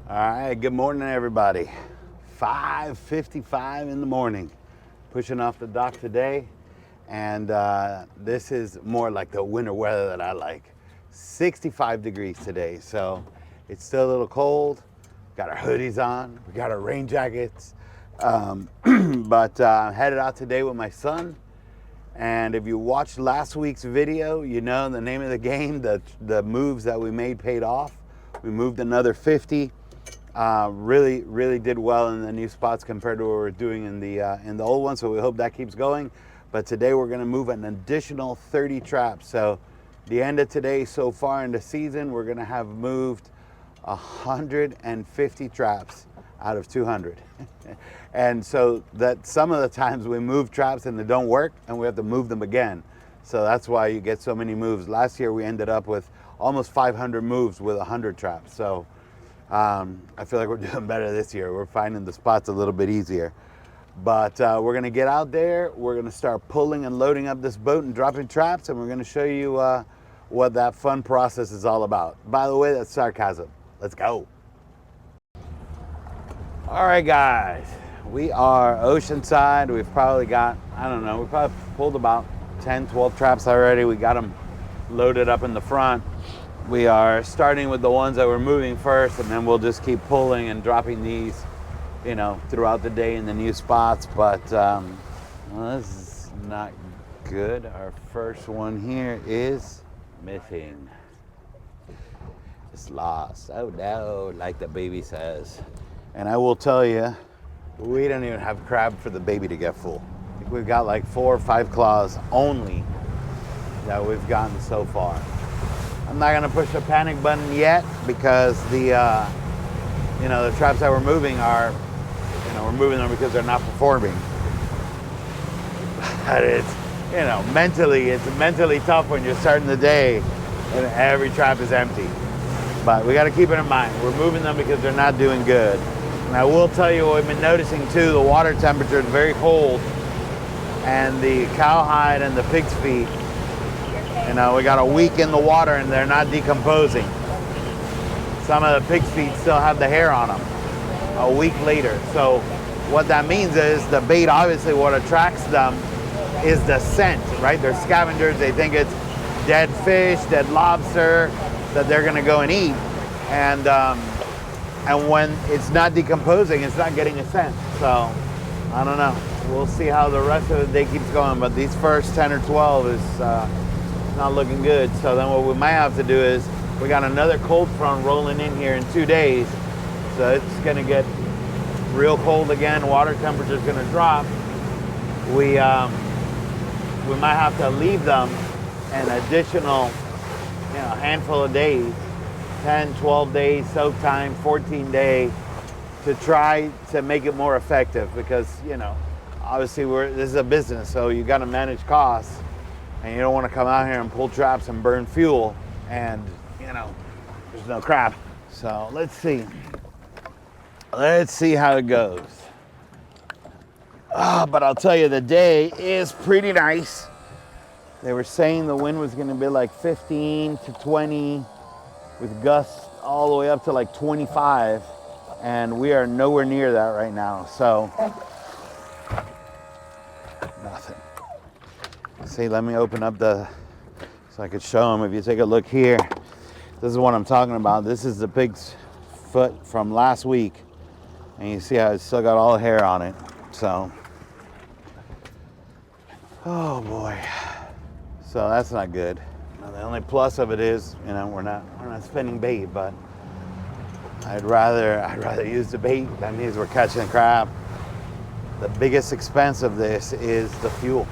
All right, good morning, everybody. 5:55 in the morning, pushing off the dock today, and this is more like the winter weather that I like. 65 degrees today, so it's still a little cold. Got our hoodies on, we got our rain jackets, but headed out today with my son. And if you watched last week's video, you know the name of the game, the moves that we made paid off. We moved another 50. Really did well in the new spots compared to what we were doing in the old one. So we hope that keeps going. But today we're going to move an additional 30 traps. So the end of today, so far in the season, we're going to have moved 150 traps out of 200. And so that some of the times we move traps and they don't work and we have to move them again. So that's why you get so many moves. Last year we ended up with almost 500 moves with 100 traps. So I feel like we're doing better this year. We're finding the spots a little bit easier. But we're gonna get out there, we're gonna start pulling and loading up this boat and dropping traps, and we're gonna show you what that fun process is all about. By the way, that's sarcasm. Let's go. All right, guys, we are oceanside. We've probably got, I don't know, we probably pulled about 10, 12 traps already. We got them loaded up in the front. We are starting with the ones that we're moving first, and then we'll just keep pulling and dropping these, you know, throughout the day in the new spots. But well, this is not good. Our first one here is missing. It's lost. Oh no, like the baby says. And I will tell you, we don't even have crab for the baby to get full. I think we've got like 4 or 5 claws only that we've gotten so far. I'm not gonna push the panic button yet because the the traps that we're moving are, we're moving them because they're not performing. But it's mentally tough when you're starting the day and every trap is empty. But we got to keep it in mind. We're moving them because they're not doing good. And I will tell you what we've been noticing too, the water temperature is very cold, and the cowhide and the pig's feet, we got a week in the water and they're not decomposing. Some of the pig's feet still have the hair on them a week later. So what that means is the bait, obviously what attracts them is the scent, right? They're scavengers. They think it's dead fish, dead lobster that they're gonna go and eat. And when it's not decomposing, it's not getting a scent. So I don't know. We'll see how the rest of the day keeps going, but these first 10 or 12 is not looking good. So then what we might have to do is, we got another cold front rolling in here in 2 days. So it's gonna get real cold again. Water temperature's gonna drop. We might have to leave them an additional handful of days, 10, 12 days soak time, 14 day, to try to make it more effective, because obviously this is a business, so you got to manage costs, and you don't want to come out here and pull traps and burn fuel and there's no crap. So let's see how it goes. But I'll tell you, the day is pretty nice. They were saying the wind was going to be like 15 to 20 with gusts all the way up to like 25, and we are nowhere near that right now. So nothing. See, let me open up so I could show them. If you take a look here, this is what I'm talking about. This is the pig's foot from last week, and you see how it's still got all the hair on it. So, oh boy. So that's not good. Now, the only plus of it is, we're not spinning bait, but I'd rather use the bait. That means we're catching a crab. The biggest expense of this is the fuel.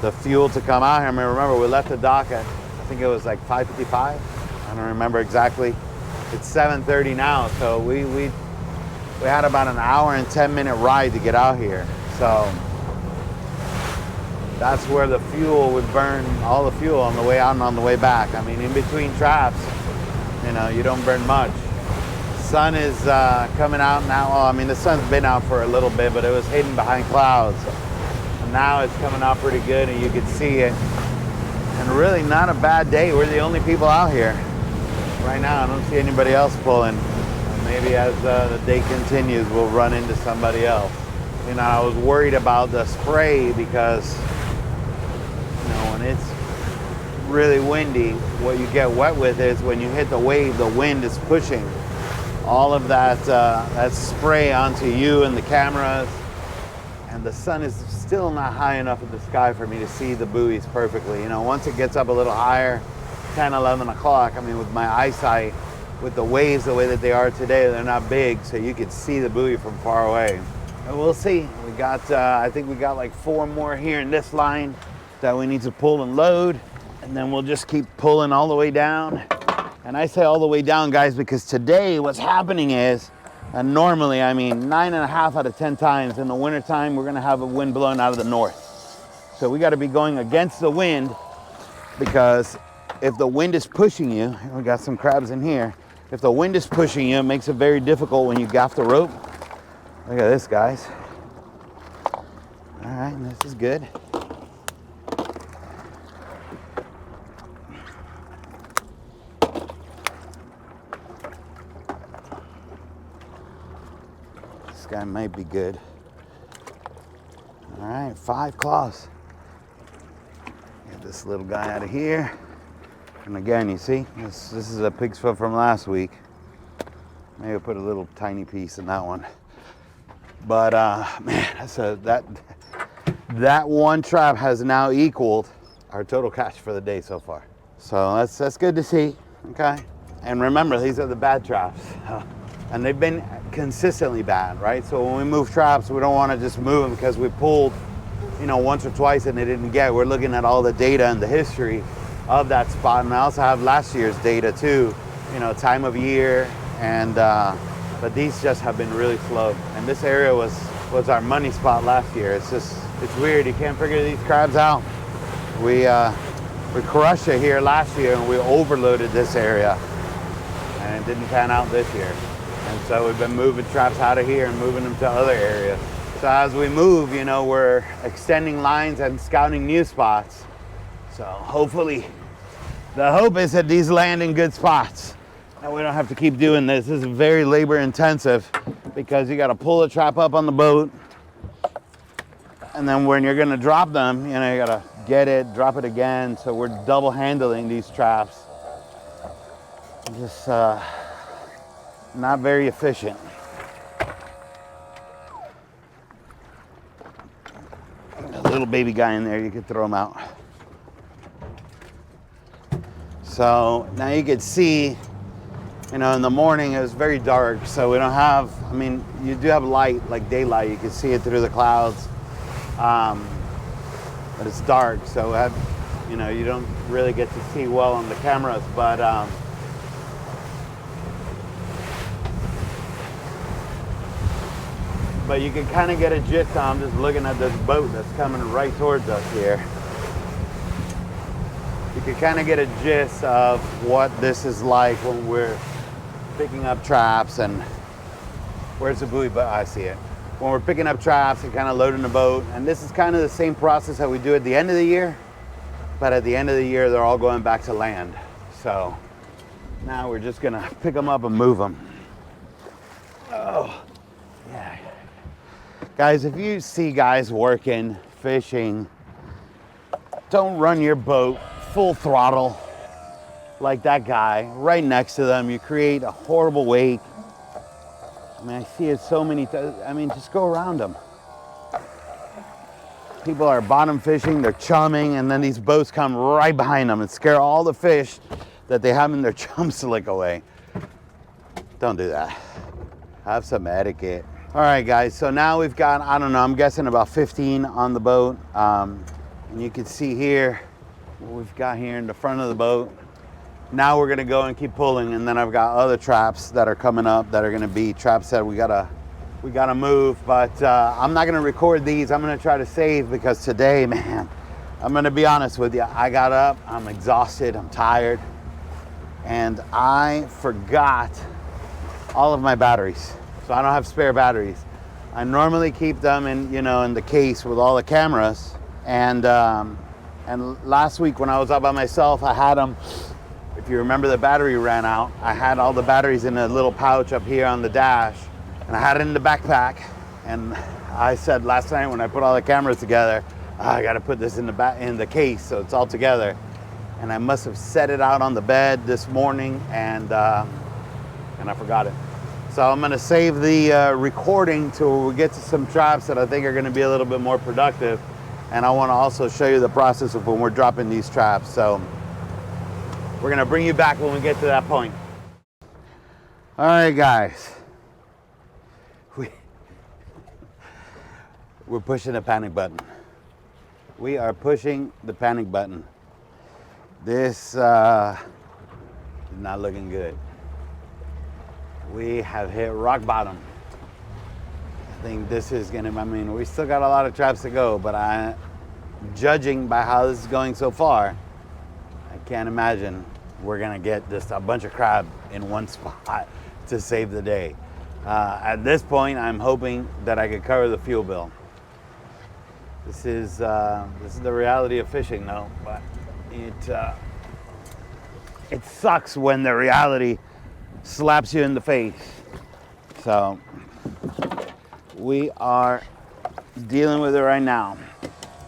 The fuel to come out here. I mean, remember, we left the dock at, I think it was like 5:55. I don't remember exactly. It's 7:30 now, so we had about an hour and 10-minute ride to get out here. So that's where the fuel would burn, all the fuel on the way out and on the way back. I mean, in between traps, you don't burn much. Sun is coming out now. Well, I mean, the sun's been out for a little bit, but it was hidden behind clouds. And now it's coming out pretty good, and you can see it. And really not a bad day. We're the only people out here right now. I don't see anybody else pulling. maybe as the day continues, we'll run into somebody else. You know, I was worried about the spray because, you know, when it's really windy, what you get wet with is when you hit the wave, the wind is pushing all of that spray onto you and the cameras. And the sun is still not high enough in the sky for me to see the buoys perfectly. You know, once it gets up a little higher, 10, 11 o'clock, I mean, with my eyesight, with the waves the way that they are today, they're not big, so you can see the buoy from far away. And we'll see. We got, I think we got like 4 more here in this line that we need to pull and load. And then we'll just keep pulling all the way down. And I say all the way down, guys, because today what's happening is, and normally, I mean, 9.5 out of 10 times in the wintertime, we're gonna have a wind blowing out of the north. So we gotta be going against the wind, because if the wind is pushing you, we got some crabs in here, if the wind is pushing you, it makes it very difficult when you gaff the rope. Look at this, guys. All right, this is good. This guy might be good. All right, 5 claws. Get this little guy out of here. And again, you see, this is a pig's foot from last week. Maybe I'll put a little tiny piece in that one. But man, that one trap has now equaled our total catch for the day so far. So that's good to see, okay? And remember, these are the bad traps. And they've been consistently bad, right? So when we move traps, we don't want to just move them because we pulled, you know, once or twice and they didn't get. We're looking at all the data and the history of that spot. And I also have last year's data too, you know, time of year. And but these just have been really slow. And this area was our money spot last year. It's weird. You can't figure these crabs out. We crushed it here last year and we overloaded this area, and it didn't pan out this year. And so we've been moving traps out of here and moving them to other areas. So as we move, you know, we're extending lines and scouting new spots. So hopefully, the hope is that these land in good spots. And we don't have to keep doing this. This is very labor intensive because you got to pull the trap up on the boat. And then when you're going to drop them, you know, you got to get it, drop it again. So we're double handling these traps. Just not very efficient. A little baby guy in there, you could throw him out. So now you could see, you know, in the morning it was very dark, so we don't have, I mean, you do have light, like daylight, you can see it through the clouds, but it's dark, so you know, you don't really get to see well on the cameras, but you can kind of get a gist on just looking at this boat that's coming right towards us here. You can kind of get a gist of what this is like when we're picking up traps. And where's the buoy? But I see it. When we're picking up traps and kind of loading the boat. And this is kind of the same process that we do at the end of the year. But at the end of the year, they're all going back to land. So now we're just gonna pick them up and move them. Oh, yeah. Guys, if you see guys working, fishing, don't run your boat full throttle like that guy right next to them. You create a horrible wake. I mean, I see it so many times. I mean, just go around them. People are bottom fishing, they're chumming, and then these boats come right behind them and scare all the fish that they have in their chums to lick away. Don't do that. Have some etiquette. All right, guys, so now we've got, I don't know, I'm guessing about 15 on the boat. And you can see here what we've got here in the front of the boat. Now we're gonna go and keep pulling, and then I've got other traps that are coming up that are gonna be traps that we gotta move, but I'm not gonna record these. I'm gonna try to save, because today, man, I'm gonna be honest with you, I got up, I'm exhausted, I'm tired, and I forgot all of my batteries. So I don't have spare batteries. I normally keep them in, you know, in the case with all the cameras. And last week when I was out by myself, I had them if you remember, the battery ran out. I had all the batteries in a little pouch up here on the dash, and I had it in the backpack. And I said last night when I put all the cameras together, I got to put this in the case so it's all together. And I must have set it out on the bed this morning, and I forgot it. So I'm gonna save the recording till we get to some traps that I think are gonna be a little bit more productive. And I wanna also show you the process of when we're dropping these traps. So we're gonna bring you back when we get to that point. All right, guys. We're pushing the panic button. We are pushing the panic button. This is not looking good. We have hit rock bottom. I think this is gonna, I mean, we still got a lot of traps to go, but judging by how this is going so far, I can't imagine we're gonna get just a bunch of crab in one spot to save the day. At this point, I'm hoping that I could cover the fuel bill. This is the reality of fishing, though, but it sucks when the reality slaps you in the face. So we are dealing with it right now.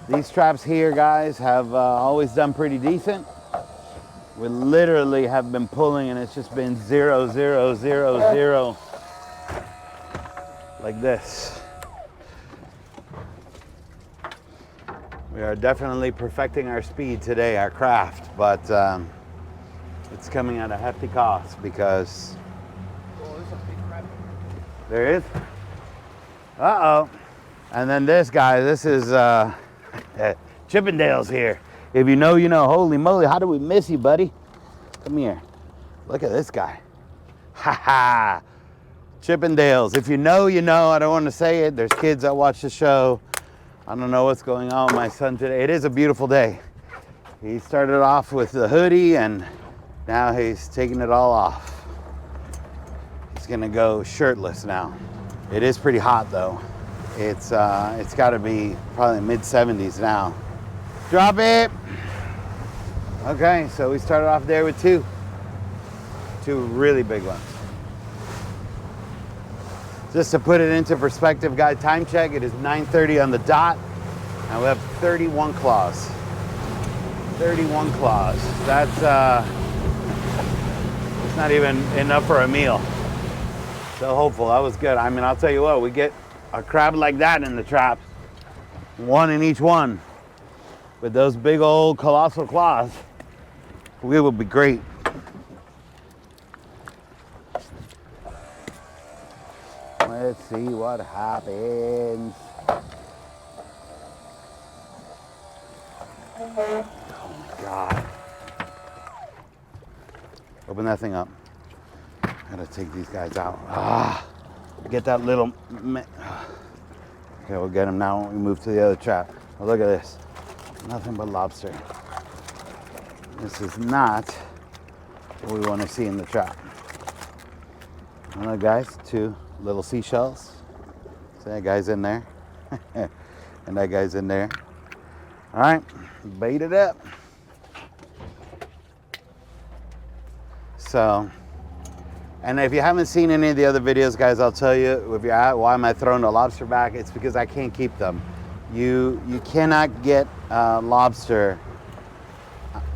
These traps here, guys, have always done pretty decent. We literally have been pulling and it's just been 0, 0, 0, 0, like this. We are definitely perfecting our speed today, our craft, but it's coming at a hefty cost because there's a big crab. There is? Uh-oh. And then this guy, this is Chippendales here. If you know, you know. Holy moly, how did we miss you, buddy? Come here. Look at this guy. Ha ha. Chippendales. If you know, you know. I don't want to say it. There's kids that watch the show. I don't know what's going on with my son today. It is a beautiful day. He started off with the hoodie and now he's taking it all off. He's gonna go shirtless now. It is pretty hot though. It's gotta be probably mid-70s now. Drop it. Okay, so we started off there with two really big ones. Just to put it into perspective, guys, time check, it is 9:30 on the dot, and we have 31 claws. 31 claws. That's it's not even enough for a meal. So hopeful, that was good. I mean, I'll tell you what, we get a crab like that in the traps, one in each one, with those big old colossal claws, we would be great. Let's see what happens. Oh my God. Open that thing up. Gotta take these guys out. Get that little. Okay, we'll get him now when we move to the other trap. Oh, look at this. Nothing but lobster. This is not what we want to see in the trap. And look, guys, two little seashells. So that guy's in there. And that guy's in there. All right, bait it up. So, and if you haven't seen any of the other videos, guys, I'll tell you, if you're at, why am I throwing the lobster back? It's because I can't keep them. You cannot get lobster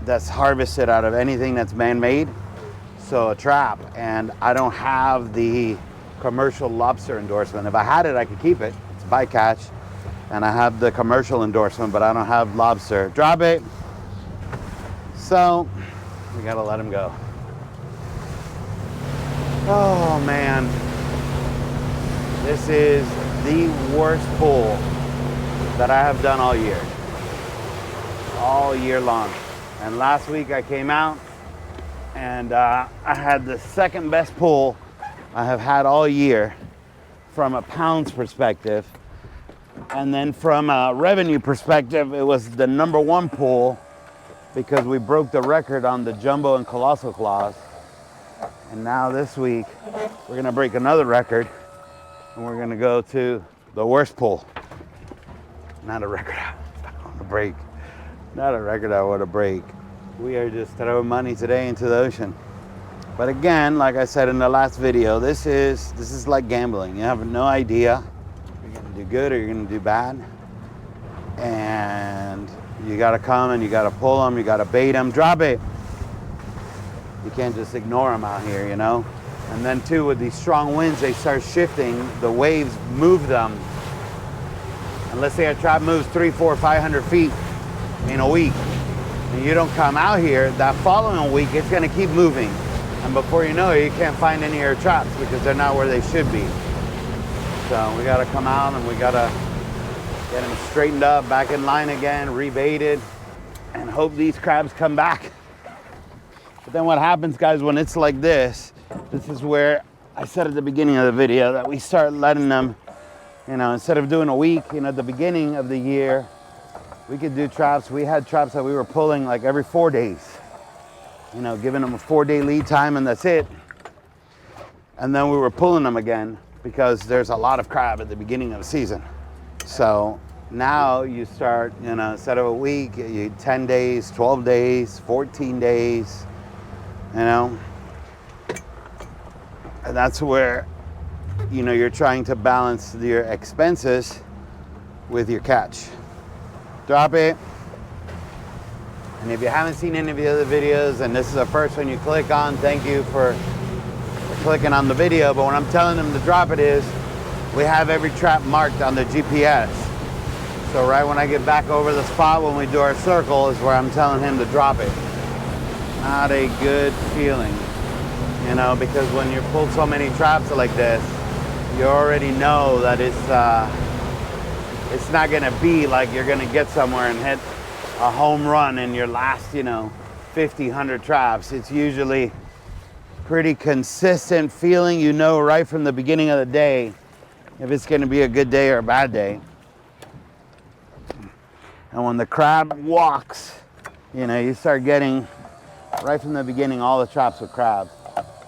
that's harvested out of anything that's man-made. So a trap, and I don't have the commercial lobster endorsement. If I had it, I could keep it. It's bycatch, and I have the commercial endorsement, but I don't have lobster. Drop it. So we gotta let him go. Oh man, this is the worst pull that I have done all year long. And last week I came out and I had the second best pull I have had all year from a pounds perspective. And then from a revenue perspective, it was the #1 pull because we broke the record on the jumbo and colossal claws. And now this week, we're gonna break another record and we're gonna go to the worst pull. Not a record I want to break. Not a record I want to break. we are just throwing money today into the ocean. But again, like I said in the last video, this is like gambling. You have no idea if you're gonna do good or you're gonna do bad. And you gotta come and you gotta pull them, you gotta bait them, drop it. You can't just ignore them out here, you know? And then too, with these strong winds, they start shifting, the waves move them. And let's say a trap moves 300, 400, 500 feet in a week, and you don't come out here, that following week, it's gonna keep moving. And before you know it, you can't find any of your traps because they're not where they should be. So we gotta come out and we gotta get them straightened up, back in line again, rebaited, and hope these crabs come back. But then what happens, guys, when it's like this is where I said at the beginning of the video that we start letting them, you know, instead of doing a week, you know, at the beginning of the year, we could do traps. We had traps that we were pulling like every 4 days, you know, giving them a 4-day lead time and that's it. And then we were pulling them again because there's a lot of crab at the beginning of the season. So now you start, you know, instead of a week, you 10 days, 12 days, 14 days, you know. And that's where, you know, you're trying to balance your expenses with your catch. Drop it. And if you haven't seen any of the other videos and this is the first one you click on, thank you for clicking on the video. But when I'm telling them to drop it is, we have every trap marked on the GPS. So right when I get back over the spot when we do our circle is where I'm telling him to drop it. Not a good feeling, you know, because when you pull so many traps like this, you already know that it's not gonna be like you're gonna get somewhere and hit a home run in your last, you know, 50, 100 traps. It's usually pretty consistent feeling, you know, right from the beginning of the day if it's gonna be a good day or a bad day. And when the crab walks, you know, you start getting, right from the beginning, all the traps with crab.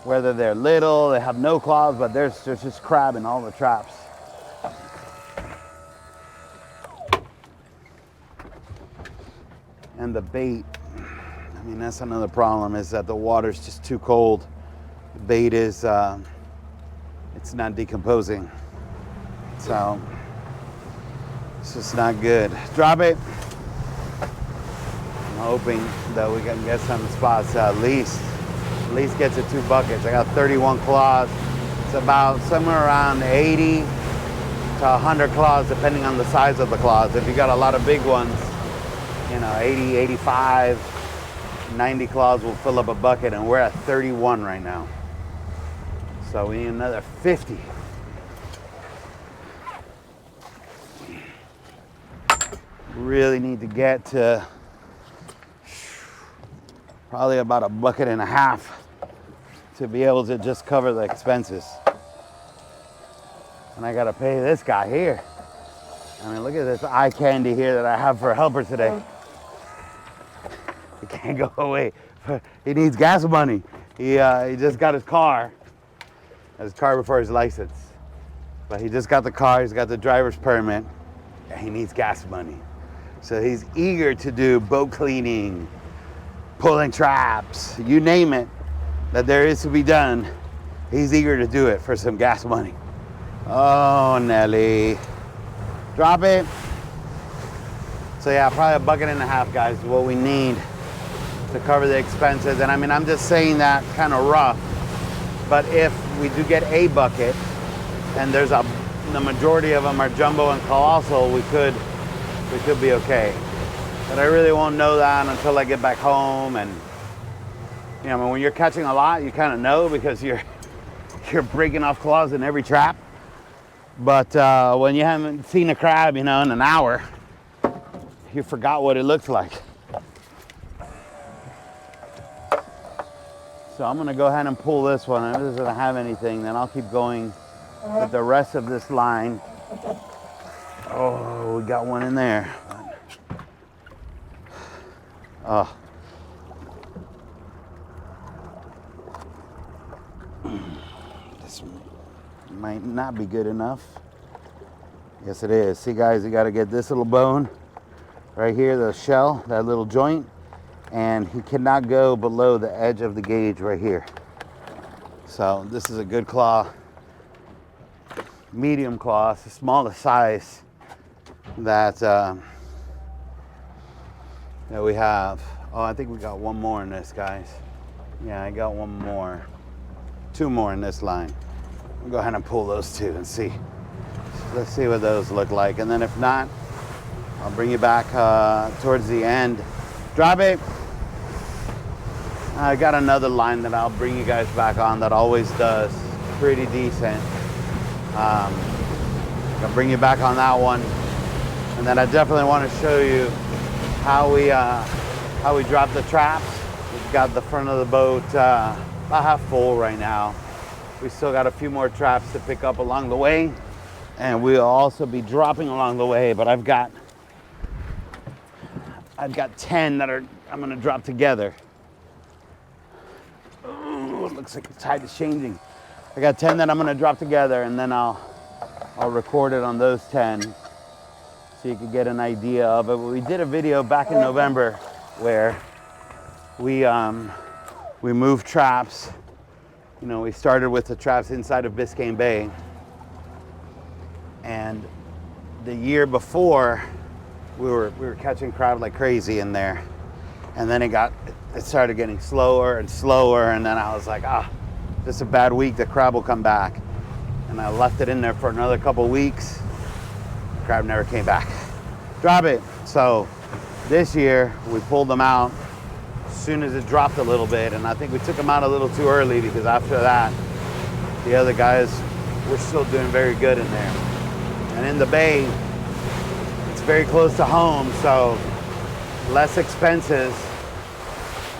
Whether they're little, they have no claws, but there's just crab in all the traps. And the bait, I mean, that's another problem, is that the water's just too cold. The bait is, it's not decomposing. So, it's just not good. Drop it. I'm hoping that we can get some spots at least get to 2 buckets. I got 31 claws. It's about somewhere around 80 to 100 claws, depending on the size of the claws. If you got a lot of big ones, you know, 80, 85, 90 claws will fill up a bucket, and we're at 31 right now. So we need another 50. Really need to get to probably about 1.5 buckets to be able to just cover the expenses. And I gotta pay this guy here. I mean, look at this eye candy here that I have for a helper today. He can't go away. He needs gas money. He just got his car before his license. But he just got the car, he's got the driver's permit, and he needs gas money. So he's eager to do boat cleaning, pulling traps, you name it that there is to be done. He's eager to do it for some gas money. Oh, Nelly. Drop it. So yeah, probably 1.5 buckets, guys, is what we need to cover the expenses. And I mean, I'm just saying that kind of rough, but if we do get a bucket and the majority of them are jumbo and colossal, we could be okay. But I really won't know that until I get back home. And you know, when you're catching a lot, you kind of know because you're breaking off claws in every trap. But when you haven't seen a crab, you know, in an hour, you forgot what it looks like. So I'm gonna go ahead and pull this one. If this doesn't have anything, then I'll keep going with the rest of this line. Oh, we got one in there. Oh. This might not be good enough. Yes, it is. See, guys, you got to get this little bone right here, the shell, that little joint. and he cannot go below the edge of the gauge right here. So this is a good claw, medium claw, it's the smallest size that that we have. Oh, I think we got one more in this, guys. Yeah, I got one more, two more in this line. We'll go ahead and pull those two and see. Let's see what those look like, and then if not, I'll bring you back towards the end. Drop it. I got another line that I'll bring you guys back on that always does pretty decent. I'll bring you back on that one, and then I definitely want to show you how we drop the traps. We've got the front of the boat about half full right now. We still got a few more traps to pick up along the way, and we'll also be dropping along the way. But I've got 10 that I'm gonna drop together. Oh, it looks like the tide is changing. I got 10 that I'm gonna drop together, and then I'll record it on those 10 so you can get an idea of it. But we did a video back in November where we moved traps. You know, we started with the traps inside of Biscayne Bay, and the year before we were catching crab like crazy in there, and then it started getting slower and slower, and then I was like, this is a bad week, the crab will come back. And I left it in there for another couple weeks. Crab never came back. Drop it. So this year we pulled them out as soon as it dropped a little bit, and I think we took them out a little too early, because after that the other guys were still doing very good in there. And in the bay, it's very close to home, so less expenses.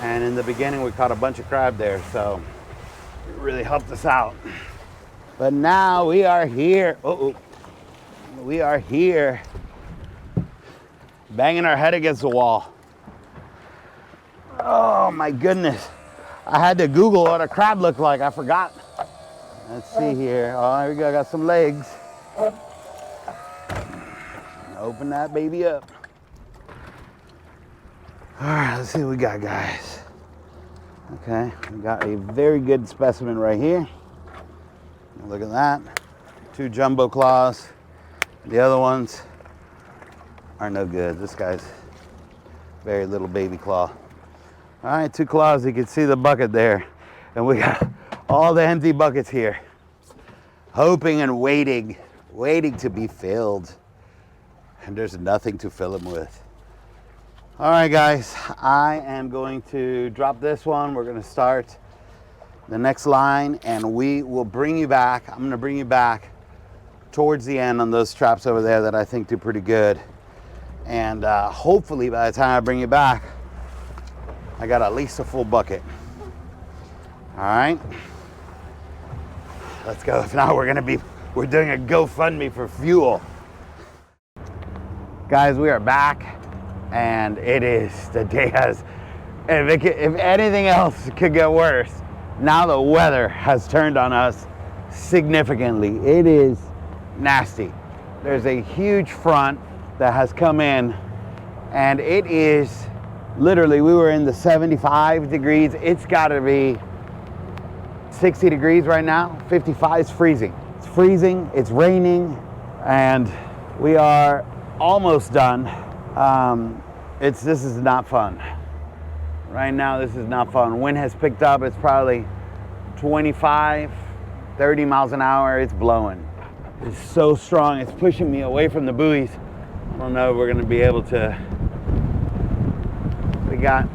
And in the beginning we caught a bunch of crab there, so it really helped us out. But now we are here. We are here, banging our head against the wall. Oh my goodness. I had to Google what a crab looked like. I forgot. Let's see here. Oh, here we go. I got some legs. Open that baby up. All right, let's see what we got, guys. Okay, we got a very good specimen right here. Look at that. 2 jumbo claws. The other ones are no good. This guy's very little baby claw. All right, 2 claws. You can see the bucket there. And we got all the empty buckets here, hoping and waiting to be filled. And there's nothing to fill them with. All right, guys, I am going to drop this one. We're gonna start the next line, and we will bring you back. I'm gonna bring you back towards the end on those traps over there that I think do pretty good. And hopefully by the time I bring you back, I got at least a full bucket. All right, let's go. If not, we're doing a GoFundMe for fuel. Guys, we are back, and the day has, if anything else could get worse, now the weather has turned on us significantly. It is nasty. There's a huge front that has come in, and it is literally, we were in the 75 degrees. It's gotta be 60 degrees right now. 55 is freezing. It's freezing, it's raining, and we are almost done. This is not fun. Right now, this is not fun. Wind has picked up. It's probably 25, 30 miles an hour. It's blowing. It's so strong. It's pushing me away from the buoys. I don't know if we're gonna be able to. We got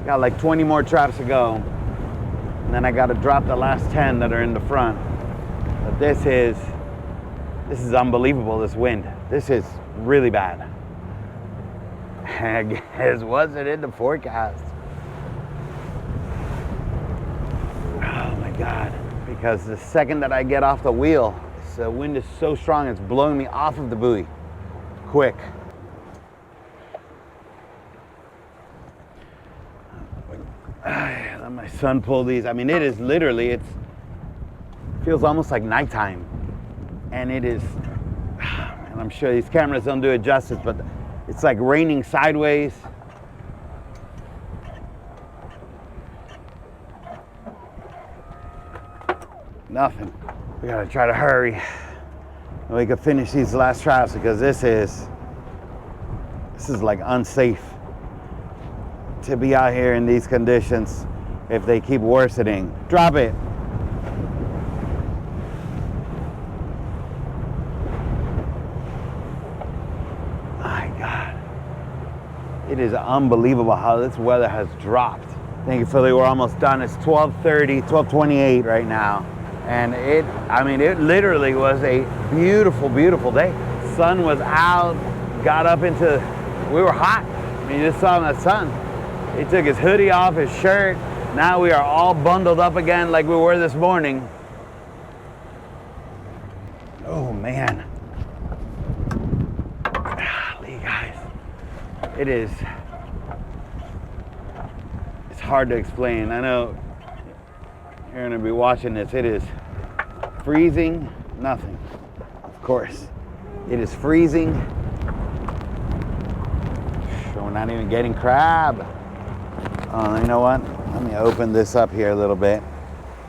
like 20 more traps to go. And then I gotta drop the last 10 that are in the front. But this is unbelievable, this wind. This is really bad. I guess wasn't in the forecast. Oh my God. Because the second that I get off the wheel, the wind is so strong, it's blowing me off of the buoy. Quick. Let my son pull these. I mean, it is literally, it feels almost like nighttime. And it is, and I'm sure these cameras don't do it justice, but it's like raining sideways. Nothing. We gotta try to hurry. And we can finish these last traps because this is like unsafe to be out here in these conditions if they keep worsening. Drop it. My God. It is unbelievable how this weather has dropped. Thank you, Philly. We're almost done. It's 12:30, 12:28 right now. And it literally was a beautiful, beautiful day. Sun was out, got up into, we were hot. I mean, you just saw the sun. He took his hoodie off, his shirt. Now we are all bundled up again like we were this morning. Oh man. Golly, guys. It's hard to explain. I know you're gonna be watching this. It is freezing, nothing. Of course. It is freezing. We're not even getting crab. Oh, you know what? Let me open this up here a little bit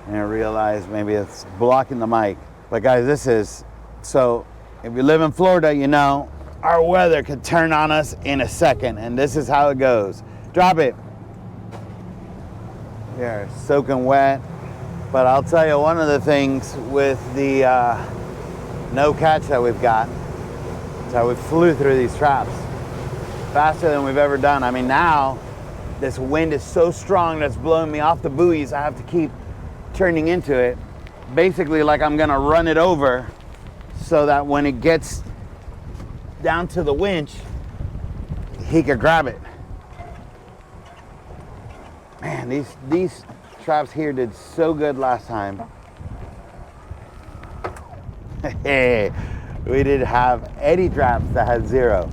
and I realize maybe it's blocking the mic. But guys, so if you live in Florida, you know, our weather could turn on us in a second, and this is how it goes. Drop it. Yeah, soaking wet. But I'll tell you, one of the things with the no catch that we've got is how we flew through these traps faster than we've ever done. I mean, now this wind is so strong that's blowing me off the buoys. I have to keep turning into it, basically like I'm gonna run it over so that when it gets down to the winch, he could grab it. Man, these traps here did so good last time. Hey, we did have eddy traps that had 0.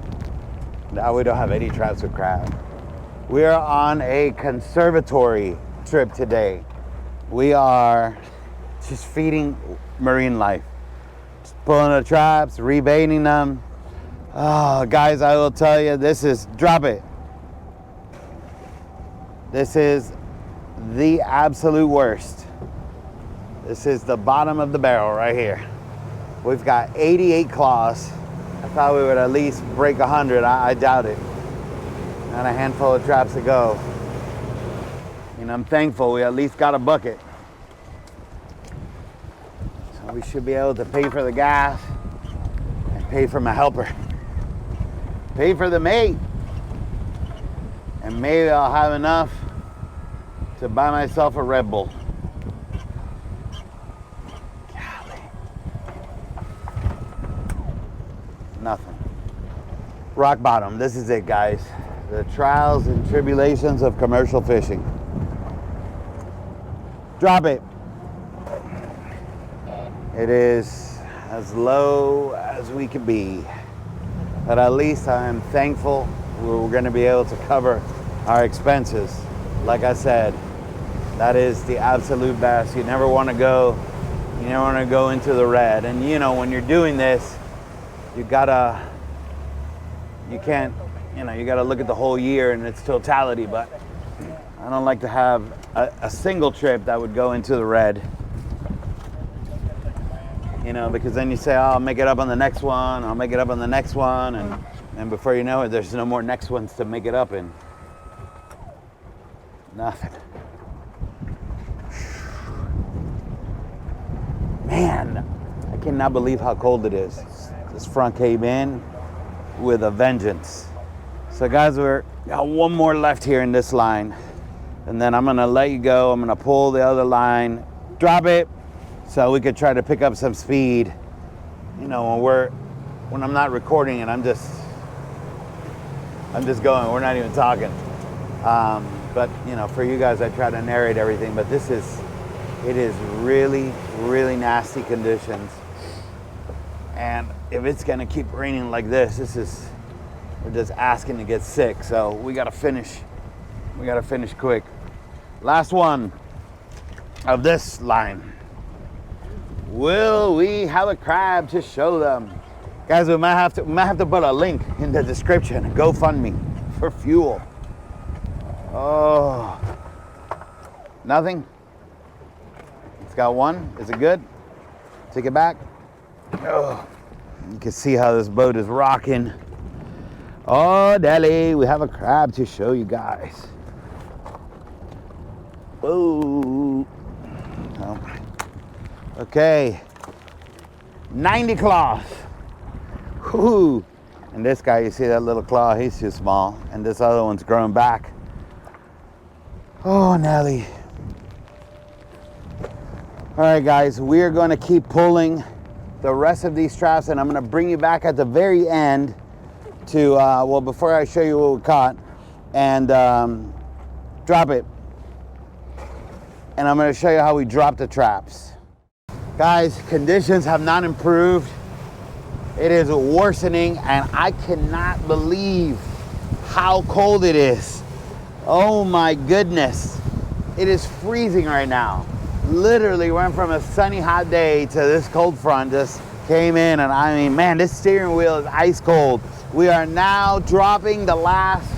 Now we don't have any traps with crab. We are on a conservatory trip today. We are just feeding marine life. Just pulling the traps, rebaiting them. Oh, guys, I will tell you, drop it. This is the absolute worst. This is the bottom of the barrel right here. We've got 88 claws. I thought we would at least break 100. I doubt it. And a handful of traps to go. And I'm thankful we at least got a bucket. So we should be able to pay for the gas and pay for my helper. Pay for the mate. And maybe I'll have enough to buy myself a Red Bull. Golly. Nothing. Rock bottom. This is it, guys. The trials and tribulations of commercial fishing. Drop it. It is as low as we can be. But at least I am thankful we're going to be able to cover our expenses. Like I said, that is the absolute best. You never want to go into the red. And you know, when you're doing this, you gotta look at the whole year in its totality. But I don't like to have a single trip that would go into the red. You know, because then you say, oh, I'll make it up on the next one, I'll make it up on the next one, and before you know it, there's no more next ones to make it up in. Nothing. Man, I cannot believe how cold it is. This front came in with a vengeance. So guys, we're got one more left here in this line, and then I'm gonna let you go. I'm gonna pull the other line, drop it, so we could try to pick up some speed. You know, when I'm not recording and I'm just going. We're not even talking. But you know, for you guys, I try to narrate everything. But it is really, really nasty conditions. And if it's gonna keep raining like this, we're just asking to get sick. So we gotta finish. We gotta finish quick. Last one of this line. Will we have a crab to show them? Guys, we might have to put a link in the description. GoFundMe for fuel. Oh, nothing? It's got one. Is it good? Take it back. Oh, you can see how this boat is rocking. Oh, Deli, we have a crab to show you guys. Whoa. Oh. Okay. 90 claws. Whoo. And this guy, you see that little claw, he's too small. And this other one's growing back. Oh, Nelly. All right, guys, we are going to keep pulling the rest of these traps, and I'm going to bring you back at the very end to, well, before I show you what we caught, and drop it. And I'm going to show you how we drop the traps. Guys, conditions have not improved. It is worsening, and I cannot believe how cold it is. Oh my goodness. It is freezing right now. Literally went from a sunny hot day to this cold front just came in, and I mean, man, this steering wheel is ice cold. We are now dropping the last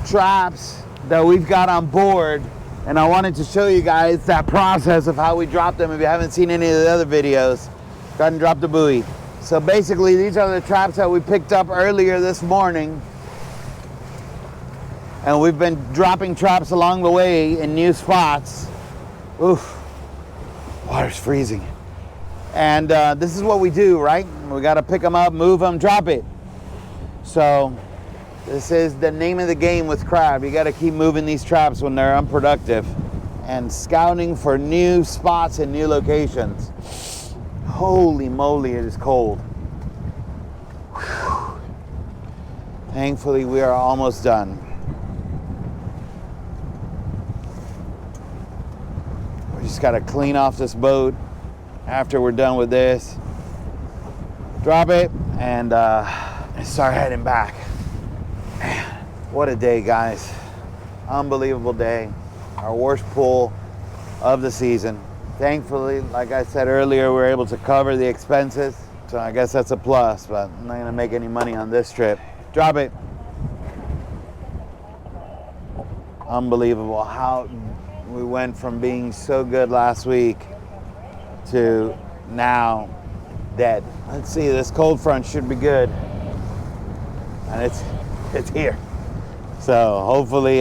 traps that we've got on board, and I wanted to show you guys that process of how we drop them. If you haven't seen any of the other videos, go ahead and drop the buoy. So basically, these are the traps that we picked up earlier this morning, and we've been dropping traps along the way in new spots. Oof, water's freezing. And this is what we do, right? We gotta pick them up, move them, drop it. So this is the name of the game with crab. You gotta keep moving these traps when they're unproductive and scouting for new spots and new locations. Holy moly, it is cold. Whew. Thankfully, we are almost done. We just gotta clean off this boat after we're done with this. Drop it and start heading back. Man, what a day, guys. Unbelievable day. Our worst pull of the season. Thankfully, like I said earlier, we were able to cover the expenses. So I guess that's a plus, but I'm not gonna make any money on this trip. Drop it. Unbelievable how we went from being so good last week to now dead. Let's see, this cold front should be good. And it's here. So hopefully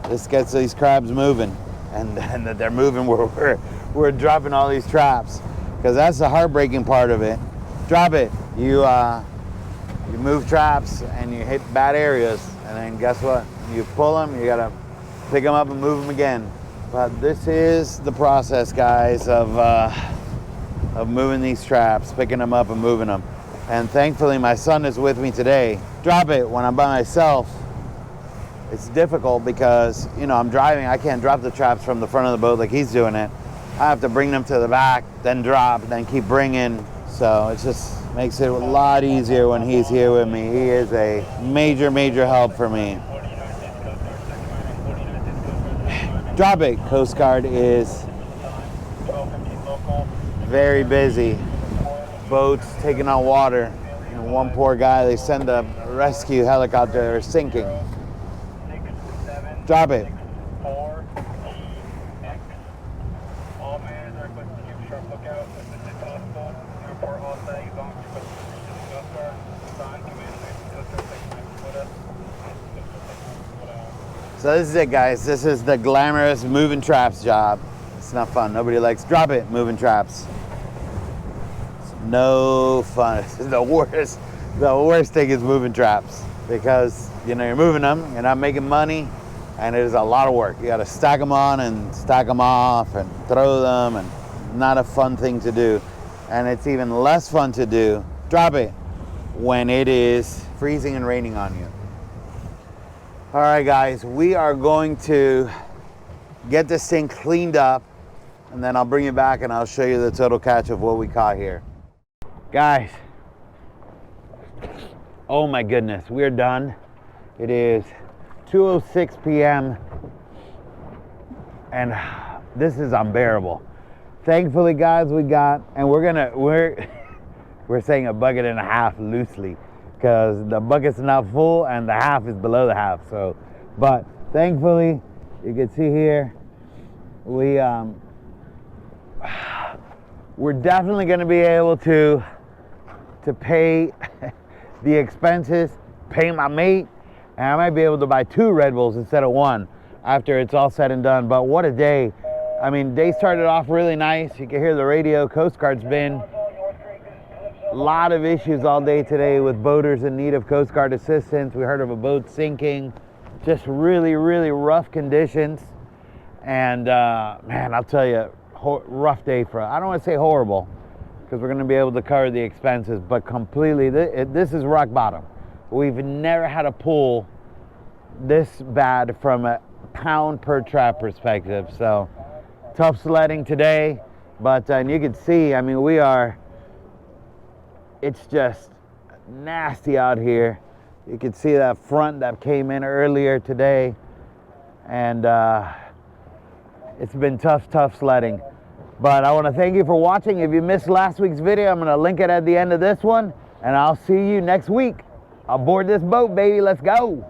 this gets these crabs moving, and that they're moving where we're dropping all these traps, because that's the heartbreaking part of it. Drop it. You move traps and you hit bad areas, and then guess what? You pull them, you gotta pick them up and move them again. But this is the process, guys, of moving these traps, picking them up and moving them. And thankfully my son is with me today. Drop it. When I'm by myself, it's difficult because, you know, I'm driving. I can't drop the traps from the front of the boat like he's doing it. I have to bring them to the back, then drop, then keep bringing. So it just makes it a lot easier when he's here with me. He is a major, major help for me. Drop it. Coast Guard is very busy. Boats taking on water. And one poor guy, they send a rescue helicopter sinking. Drop it. So this is it, guys. This is the glamorous moving traps job. It's not fun. Nobody likes drop it moving traps. It's no fun. It's the worst. The worst thing is moving traps, because you know you're moving them, you're not making money, and it is a lot of work. You got to stack them on and stack them off and throw them, and not a fun thing to do. And it's even less fun to do, drop it, when it is freezing and raining on you. All right, guys, we are going to get this thing cleaned up, and then I'll bring you back and I'll show you the total catch of what we caught here. Guys, oh my goodness, we're done. It is 2:06 p.m. and this is unbearable. Thankfully, guys, we got, and we're saying a bucket and a half loosely, because the bucket's not full and the half is below the half. So, but thankfully, you can see here, we we're definitely going to be able to pay the expenses, pay my mate, and I might be able to buy 2 Red Bulls instead of 1 after it's all said and done. But what a day. I mean, day started off really nice. You can hear the radio. Coast Guard's been a lot of issues all day today with boaters in need of Coast Guard assistance. We heard of a boat sinking. Just really, really rough conditions. And man, I'll tell you, rough day for us. I don't want to say horrible, because we're going to be able to cover the expenses, but completely, this is rock bottom. We've never had a pool this bad from a pound per trap perspective. So tough sledding today, but and you can see, I mean, it's just nasty out here. You can see that front that came in earlier today, and it's been tough sledding. But I want to thank you for watching. If you missed last week's video, I'm going to link it at the end of this one, and I'll see you next week aboard this boat, baby. Let's go.